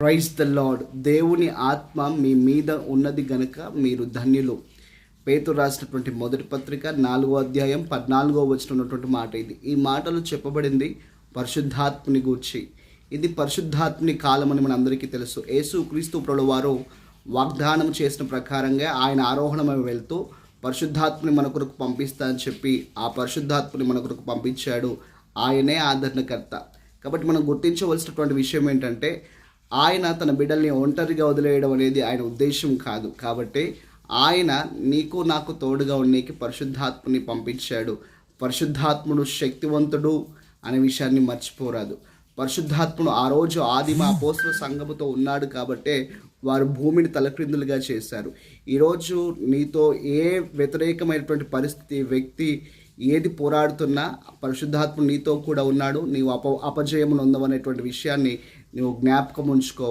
Praise the lord. దేవుని ఆత్మ మీ మీద ఉన్నది గనుక మీరు ధన్యులు. పేతురు రాసినటువంటి మొదటి పత్రిక 4వ అధ్యాయం 14వ వచనం ఉన్నటువంటి మాట ఇది. ఈ మాటలు చెప్పబడింది పరిశుద్ధాత్ముని గూర్చి. ఇది పరిశుద్ధాత్ముని కాలం అని మనందరికీ తెలుసు. యేసు క్రీస్తు ప్రభువారు వాగ్దానం చేసిన ప్రకారంగా ఆయన ఆరోహణమై వెళ్తూ పరిశుద్ధాత్ముని మన కొరకు పంపిస్తా అని చెప్పి ఆ పరిశుద్ధాత్ముని మన కొరకు పంపించాడు. ఆయనే ఆదరణకర్త. కాబట్టి మనం గుర్తించవలసినటువంటి విషయం ఏంటంటే, ఆయన తన బిడ్డల్ని ఒంటరిగా వదిలేయడం అనేది ఆయన ఉద్దేశం కాదు. కాబట్టి ఆయన నీకు నాకు తోడుగా ఉండేకి పరిశుద్ధాత్ముని పంపించాడు. పరిశుద్ధాత్ముడు శక్తివంతుడు అనే విషయాన్ని మర్చిపోరాదు. పరిశుద్ధాత్ముడు ఆ రోజు ఆదిమ అపోస్తల సంఘముతో ఉన్నాడు కాబట్టే వారు భూమిని తలక్రిందులుగా చేశారు. ఈరోజు నీతో ఏ వ్యతిరేకమైనటువంటి పరిస్థితి, వ్యక్తి ఏది పోరాడుతున్నా పరిశుద్ధాత్ముడు నీతో కూడా ఉన్నాడు. నీవు అపజయమును పొందవనేటువంటి విషయాన్ని నువ్వు జ్ఞాపకం ఉంచుకో.